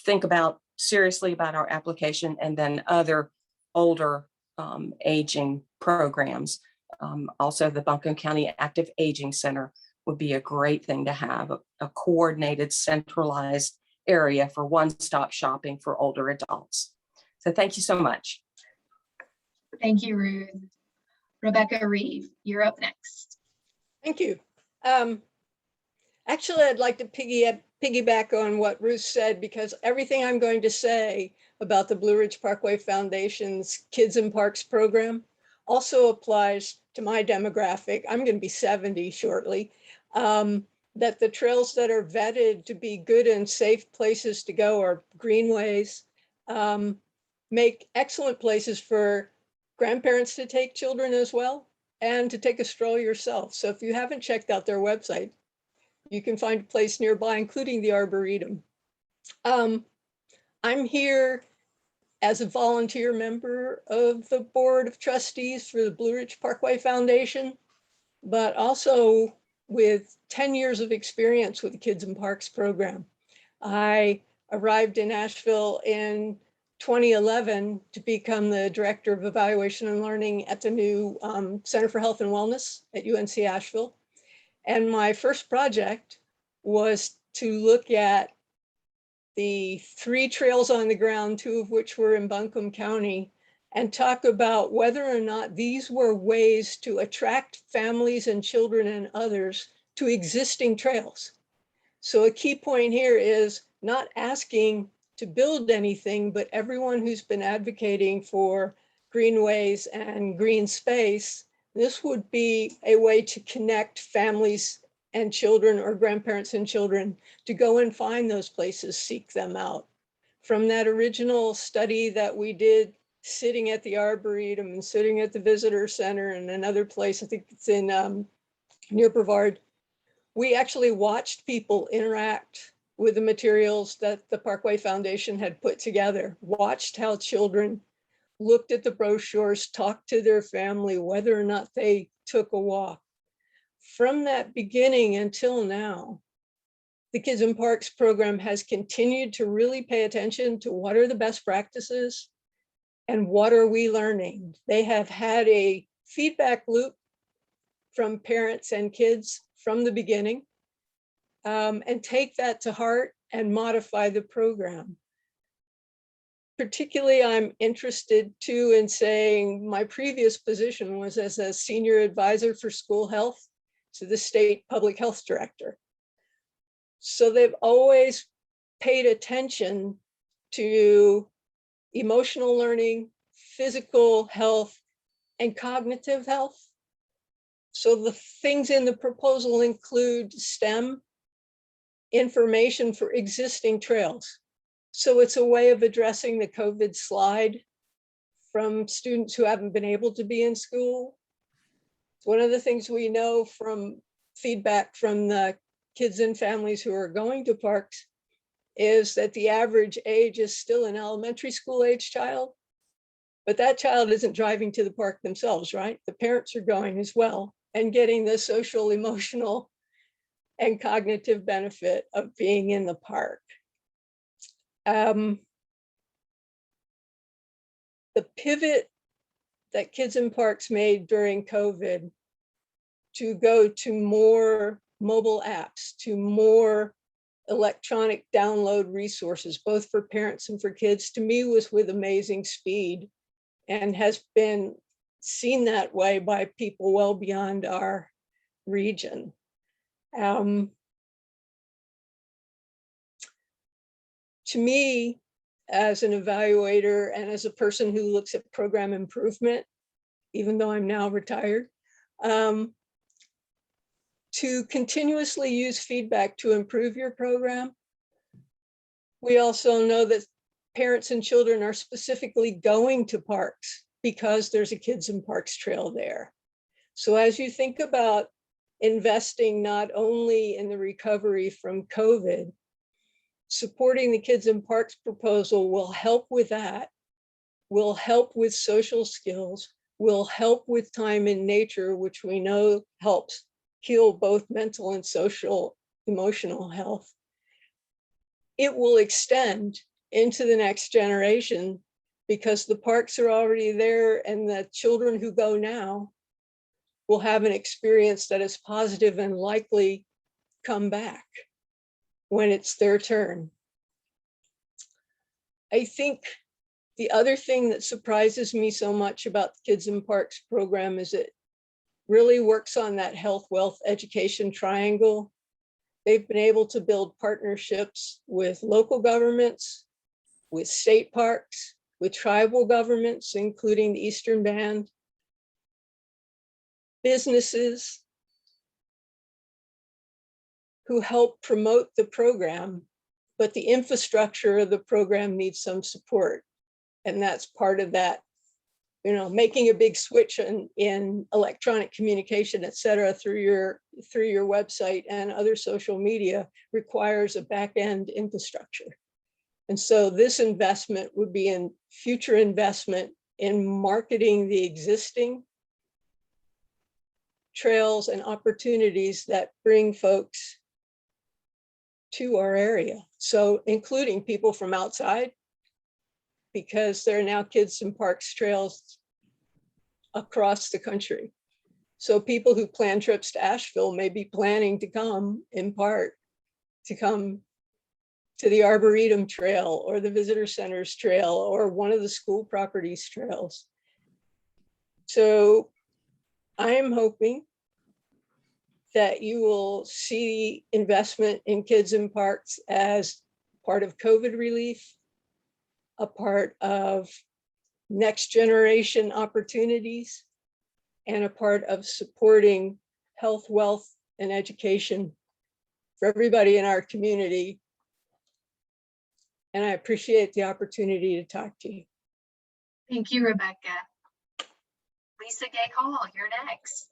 think seriously about our application and then other older aging programs. Also, the Buncombe County Active Aging Center would be a great thing to have, a coordinated, centralized area for one-stop shopping for older adults. So thank you so much. Thank you, Ruth. Rebecca Reeve, you're up next. Thank you. Actually, I'd like to piggyback on what Ruth said, because everything I'm going to say about the Blue Ridge Parkway Foundation's Kids in Parks program also applies to my demographic. I'm going to be 70 shortly. That the trails that are vetted to be good and safe places to go are greenways, make excellent places for grandparents to take children as well, and to take a stroll yourself. So if you haven't checked out their website, you can find a place nearby, including the Arboretum. I'm here as a volunteer member of the Board of Trustees for the Blue Ridge Parkway Foundation, but also with 10 years of experience with the Kids in Parks program. I arrived in Asheville in 2011 to become the Director of Evaluation and Learning at the new Center for Health and Wellness at UNC Asheville. And my first project was to look at the 3 trails on the ground, 2 of which were in Buncombe County, and talk about whether or not these were ways to attract families and children and others to existing trails. So a key point here is not asking to build anything, but everyone who's been advocating for greenways and green space, this would be a way to connect families and children, or grandparents and children, to go and find those places, seek them out. From that original study that we did, sitting at the Arboretum and sitting at the Visitor Center and another place, I think it's in near Brevard, we actually watched people interact with the materials that the Parkway Foundation had put together, watched how children looked at the brochures, talked to their family, whether or not they took a walk. From that beginning until now, the Kids in Parks program has continued to really pay attention to what are the best practices and what are we learning. They have had a feedback loop from parents and kids from the beginning, and take that to heart and modify the program. Particularly, I'm interested too in saying my previous position was as a senior advisor for school health to the state public health director. So they've always paid attention to emotional learning, physical health, and cognitive health. So the things in the proposal include STEM, information for existing trails. So it's a way of addressing the COVID slide from students who haven't been able to be in school. One of the things we know from feedback from the kids and families who are going to parks is that the average age is still an elementary school age child, but that child isn't driving to the park themselves, right? The parents are going as well and getting the social, emotional, and cognitive benefit of being in the park. The pivot that Kids in Parks made during COVID to go to more mobile apps, to more electronic download resources, both for parents and for kids, to me was with amazing speed and has been seen that way by people well beyond our region. To me, as an evaluator and as a person who looks at program improvement, even though I'm now retired, to continuously use feedback to improve your program. We also know that parents and children are specifically going to parks because there's a Kids in Parks trail there. So as you think about investing not only in the recovery from COVID, supporting the Kids in Parks proposal will help with that, will help with social skills, will help with time in nature, which we know helps heal both mental and social emotional health, it will extend into the next generation because the parks are already there and the children who go now will have an experience that is positive and likely come back when it's their turn. I think the other thing that surprises me so much about the Kids in Parks program is it really works on that health, wealth, education triangle. They've been able to build partnerships with local governments, with state parks, with tribal governments, including the Eastern Band, businesses who help promote the program, but the infrastructure of the program needs some support. And that's part of that, you know, making a big switch in electronic communication, et cetera, through your website and other social media requires a back-end infrastructure. And so this investment would be in future investment in marketing the existing trails and opportunities that bring folks to our area. So including people from outside, because there are now Kids in Parks trails across the country. So people who plan trips to Asheville may be planning to come in part to come to the Arboretum Trail or the Visitor Centers Trail or one of the school properties trails. So I am hoping that you will see investment in Kids in Parks as part of COVID relief, a part of next generation opportunities, and a part of supporting health, wealth, and education for everybody in our community. And I appreciate the opportunity to talk to you. Thank you, Rebecca. Lisa Gay Hall, you're next.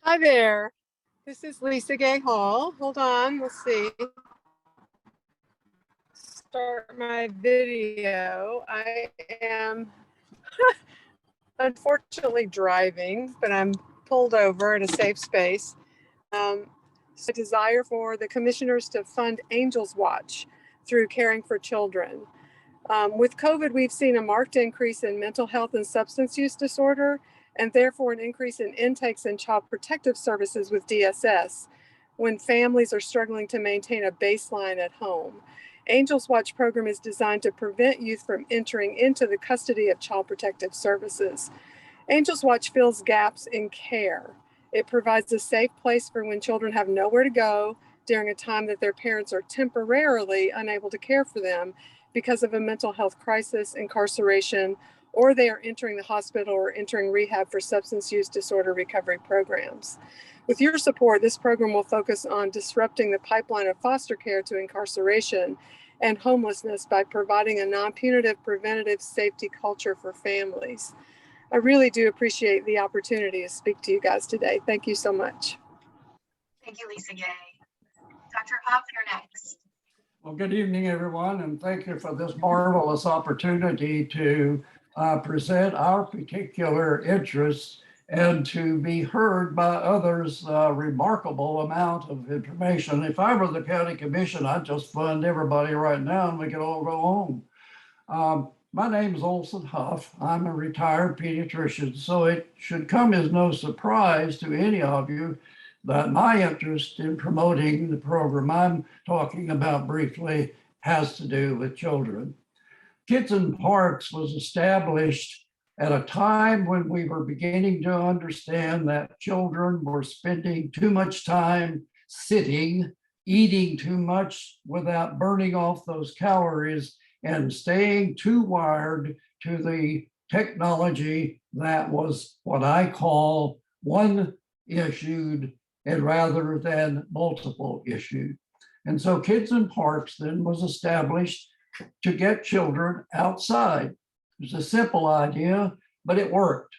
Hi there. This is Lisa Gay Hall. Hold on, let's see. Start my video. I am unfortunately driving, but I'm pulled over at a safe space. So a desire for the commissioners to fund Angels Watch through Caring for Children. With COVID, we've seen a marked increase in mental health and substance use disorder, and therefore an increase in intakes in child protective services with DSS when families are struggling to maintain a baseline at home. Angels Watch program is designed to prevent youth from entering into the custody of child protective services. Angels Watch fills gaps in care. It provides a safe place for when children have nowhere to go during a time that their parents are temporarily unable to care for them because of a mental health crisis, incarceration, or they are entering the hospital or entering rehab for substance use disorder recovery programs. With your support, this program will focus on disrupting the pipeline of foster care to incarceration and homelessness by providing a non-punitive preventative safety culture for families. I really do appreciate the opportunity to speak to you guys today. Thank you so much. Thank you, Lisa Gay. Dr. Hoff, you're next. Well, good evening, everyone, and thank you for this marvelous opportunity to present our particular interests and to be heard by others' remarkable amount of information. If I were the county commission, I'd just fund everybody right now and we could all go home. My name is Olson Huff. I'm a retired pediatrician, so it should come as no surprise to any of you that my interest in promoting the program I'm talking about briefly has to do with children. Kids in Parks was established at a time when we were beginning to understand that children were spending too much time sitting, eating too much without burning off those calories, and staying too wired to the technology that was what I call one issued and rather than multiple issued. And so Kids in Parks then was established to get children outside. It was a simple idea, but it worked.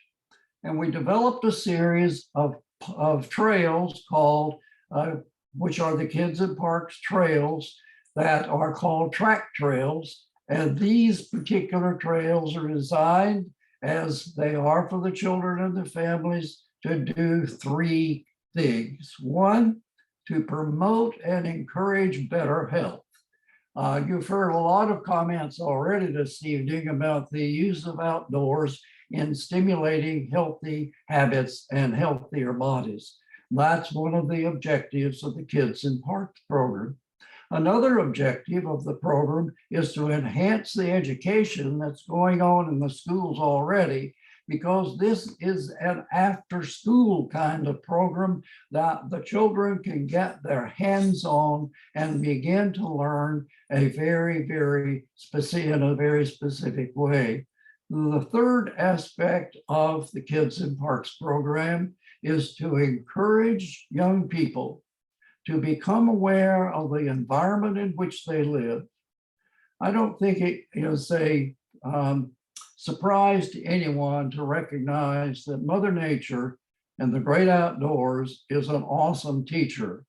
And we developed a series of trails called, which are the Kids in Parks trails that are called track trails. And these particular trails are designed as they are for the children and the families to do three things. One, to promote and encourage better health. You've heard a lot of comments already this evening about the use of outdoors in stimulating healthy habits and healthier bodies. That's one of the objectives of the Kids in Parks program. Another objective of the program is to enhance the education that's going on in the schools already, because this is an after-school kind of program that the children can get their hands on and begin to learn a very specific way. The third aspect of the Kids in Parks program is to encourage young people to become aware of the environment in which they live. I don't think it is a surprise to anyone to recognize that Mother Nature and the great outdoors is an awesome teacher.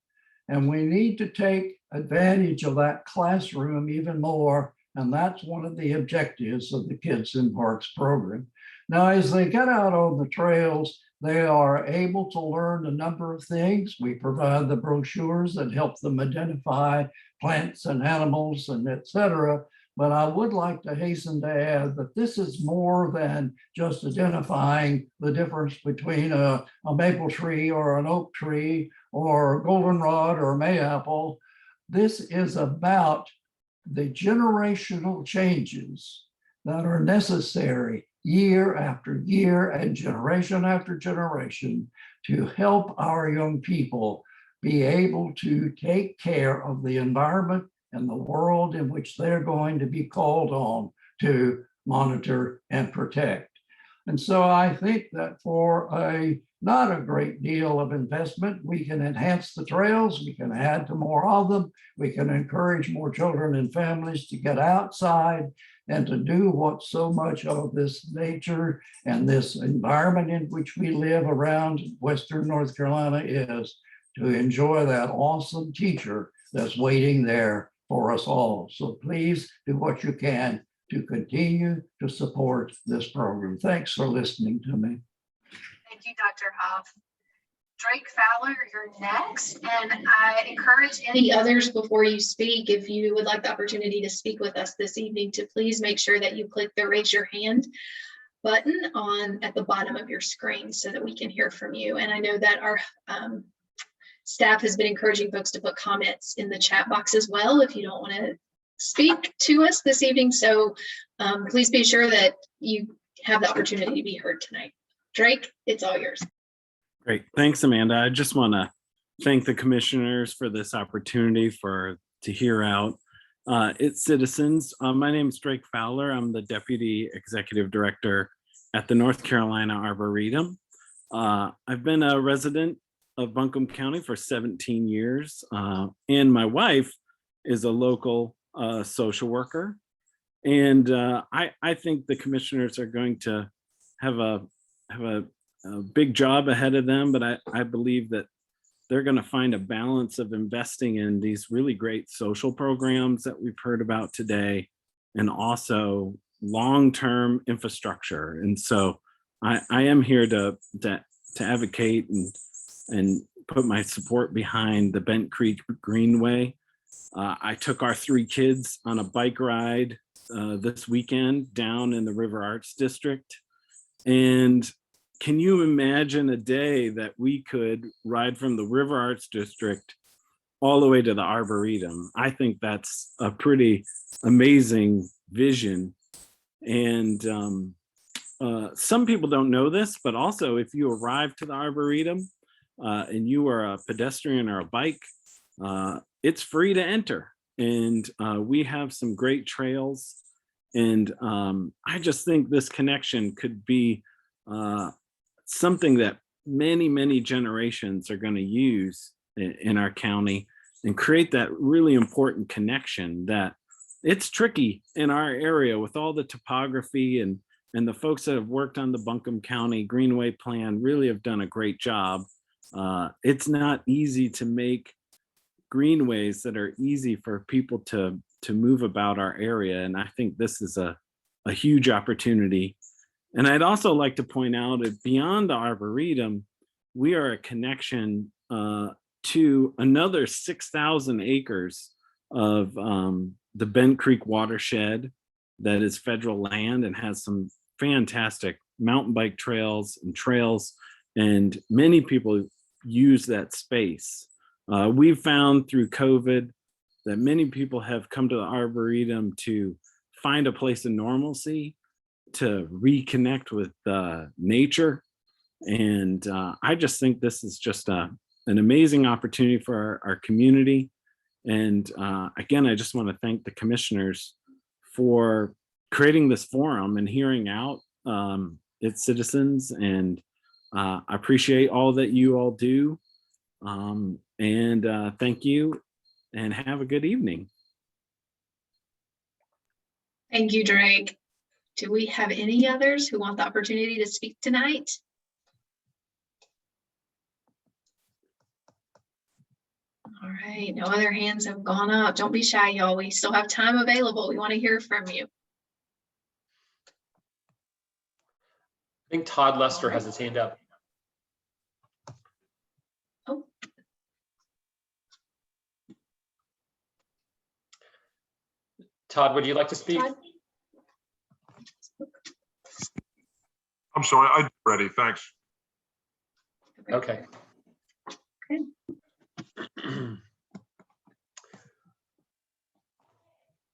And we need to take advantage of that classroom even more. And that's one of the objectives of the Kids in Parks program. Now, as they get out on the trails, they are able to learn a number of things. We provide the brochures that help them identify plants and animals and et cetera. But I would like to hasten to add that this is more than just identifying the difference between a maple tree or an oak tree or goldenrod or mayapple. This is about the generational changes that are necessary year after year and generation after generation to help our young people be able to take care of the environment and the world in which they're going to be called on to monitor and protect. And so I think that for not a great deal of investment, we can enhance the trails, we can add to more of them, we can encourage more children and families to get outside and to do what so much of this nature and this environment in which we live around Western North Carolina is, to enjoy that awesome teacher that's waiting there for us all. So please do what you can to continue to support this program. Thanks for listening to me. Thank you, Dr. Huff. Drake Fowler, you're next. And I encourage any others before you speak, if you would like the opportunity to speak with us this evening, to please make sure that you click the raise your hand button at the bottom of your screen so that we can hear from you. And I know that our staff has been encouraging folks to put comments in the chat box as well if you don't want to speak to us this evening. So please be sure that you have the opportunity to be heard tonight. Drake, it's all yours. Great. Thanks, Amanda. I just want to thank the commissioners for this opportunity to hear out its citizens. My name is Drake Fowler. I'm the Deputy Executive Director at the North Carolina Arboretum. I've been a resident of Buncombe County for 17 years, and my wife is a local social worker. And I think the commissioners are going to have a big job ahead of them, but I believe that they're going to find a balance of investing in these really great social programs that we've heard about today, and also long-term infrastructure. And so I am here to advocate and put my support behind the Bent Creek Greenway. I took our 3 kids on a bike ride this weekend down in the River Arts District. And can you imagine a day that we could ride from the River Arts District all the way to the Arboretum? I think that's a pretty amazing vision. And some people don't know this, but also if you arrive to the Arboretum and you are a pedestrian or a bike, it's free to enter. And we have some great trails. And I just think this connection could be something that many generations are going to use in our county, and create that really important connection that it's tricky in our area with all the topography, and the folks that have worked on the Buncombe County Greenway plan really have done a great job. It's not easy to make greenways that are easy for people to move about our area. And I think this is a huge opportunity. And I'd also like to point out that beyond the Arboretum, we are a connection to another 6,000 acres of the Bent Creek watershed that is federal land and has some fantastic mountain bike trails, and many people use that space. We've found through COVID that many people have come to the Arboretum to find a place of normalcy, to reconnect with nature. And I just think this is just an amazing opportunity for our community. And again, I just want to thank the commissioners for creating this forum and hearing out its citizens. And I appreciate all that you all do. And thank you and have a good evening. Thank you, Drake. Do we have any others who want the opportunity to speak tonight? All right, no other hands have gone up. Don't be shy, y'all. We still have time available. We want to hear from you. I think Todd Lester has his hand up. Oh. Todd, would you like to speak? Todd? I'm sorry, I'm ready, thanks. Okay. Okay.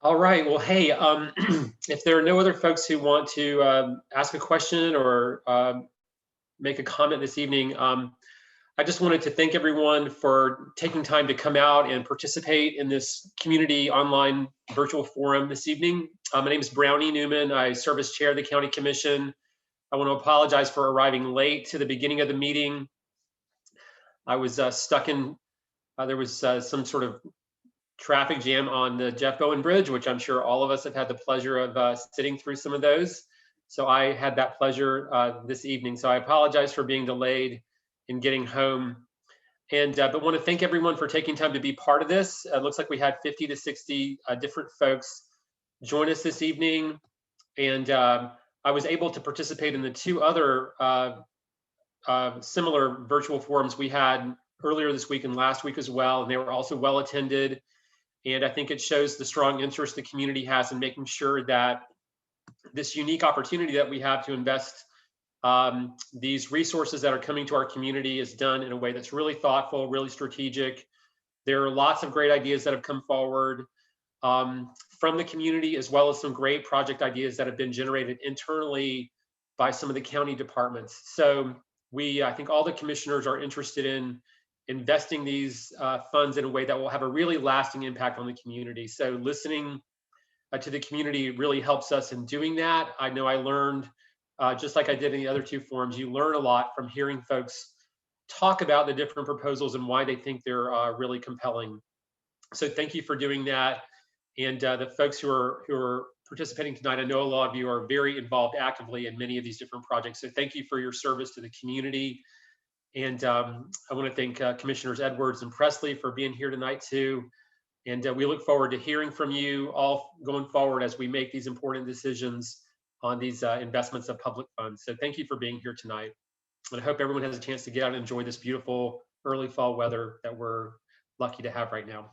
All right, well, hey, if there are no other folks who want to ask a question or make a comment this evening, I just wanted to thank everyone for taking time to come out and participate in this community online virtual forum this evening. My name is Brownie Newman. I serve as chair of the county commission. I want to apologize for arriving late to the beginning of the meeting. I was stuck in, there was some sort of traffic jam on the Jeff Bowen Bridge, which I'm sure all of us have had the pleasure of sitting through some of those. So I had that pleasure this evening. So I apologize for being delayed in getting home. And but want to thank everyone for taking time to be part of this. It looks like we had 50 to 60 different folks join us this evening. And I was able to participate in the two other similar virtual forums we had earlier this week and last week as well. And they were also well attended. And I think it shows the strong interest the community has in making sure that this unique opportunity that we have to invest these resources that are coming to our community is done in a way that's really thoughtful, really strategic. There are lots of great ideas that have come forward from the community, as well as some great project ideas that have been generated internally by some of the county departments. So I think all the commissioners are interested in investing these funds in a way that will have a really lasting impact on the community. So listening to the community really helps us in doing that. I know I learned, just like I did in the other two forums, you learn a lot from hearing folks talk about the different proposals and why they think they're really compelling. So thank you for doing that. And the folks who are participating tonight, I know a lot of you are very involved actively in many of these different projects. So thank you for your service to the community. And I want to thank Commissioners Edwards and Presley for being here tonight too. And we look forward to hearing from you all going forward as we make these important decisions on these investments of public funds. So thank you for being here tonight. And I hope everyone has a chance to get out and enjoy this beautiful early fall weather that we're lucky to have right now.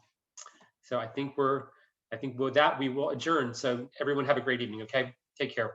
So I think with that, we will adjourn. So everyone have a great evening, okay? Take care.